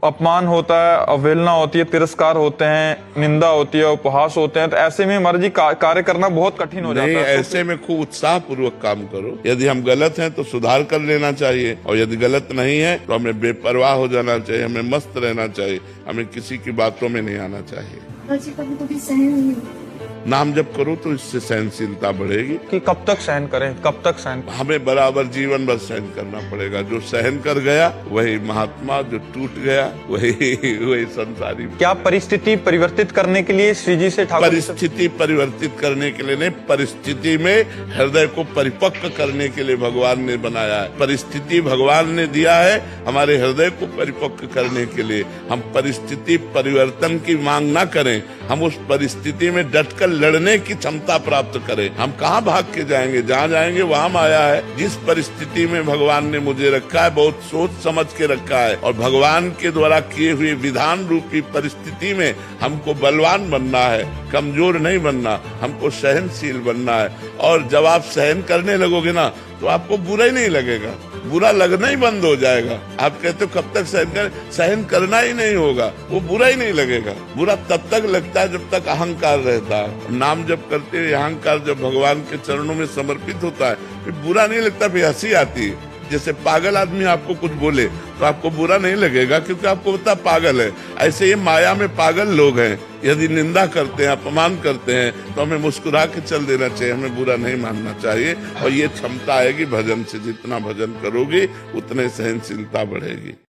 अपमान होता है, अवहेलना होती है, तिरस्कार होते हैं, निंदा होती है, उपहास होते हैं, तो ऐसे में महाराज जी कार्य करना बहुत कठिन हो जाता है। ऐसे में खूब उत्साह पूर्वक काम करो। यदि हम गलत हैं तो सुधार कर लेना चाहिए, और यदि गलत नहीं है तो हमें बेपरवाह हो जाना चाहिए, हमें मस्त रहना चाहिए, हमें किसी की बातों में नहीं आना चाहिए। कभी सहन नहीं होता। नाम जप करो तो इससे सहनशीलता बढ़ेगी। कि कब तक सहन करें, कब तक सहन? हमें बराबर जीवन भर सहन करना पड़ेगा। जो सहन कर गया वही महात्मा, जो टूट गया वही संसारी। क्या परिस्थिति परिवर्तित करने के लिए श्री जी से ठाकुर? परिस्थिति परिवर्तित करने के लिए नहीं, परिस्थिति में हृदय को परिपक्व करने के लिए भगवान ने बनाया है। परिस्थिति भगवान ने दिया है हमारे हृदय को परिपक्व करने के लिए। हम परिस्थिति परिवर्तन की मांग ना करें, हम उस परिस्थिति में डटकर लड़ने की क्षमता प्राप्त करें। हम कहाँ भाग के जाएंगे, जहाँ जाएंगे वहाँ माया है। जिस परिस्थिति में भगवान ने मुझे रखा है, बहुत सोच समझ के रखा है, और भगवान के द्वारा किए हुए विधान रूपी परिस्थिति में हमको बलवान बनना है, कमजोर नहीं बनना, हमको सहनशील बनना है। और जब आप सहन करने लगोगे ना तो आपको बुरा ही नहीं लगेगा, बुरा लगना ही बंद हो जाएगा। आप कहते हो कब तक सहन करना ही नहीं होगा, वो बुरा ही नहीं लगेगा। बुरा तब तक लगता है जब तक अहंकार रहता है। नाम जब करते हुए अहंकार जब भगवान के चरणों में समर्पित होता है फिर बुरा नहीं लगता, फिर हंसी आती है। जैसे पागल आदमी आपको कुछ बोले तो आपको बुरा नहीं लगेगा, क्योंकि आपको पता पागल है। ऐसे ये माया में पागल लोग हैं, यदि निंदा करते हैं, अपमान करते हैं तो हमें मुस्कुरा के चल देना चाहिए, हमें बुरा नहीं मानना चाहिए। और ये क्षमता आएगी भजन से, जितना भजन करोगे उतने सहनशीलता बढ़ेगी।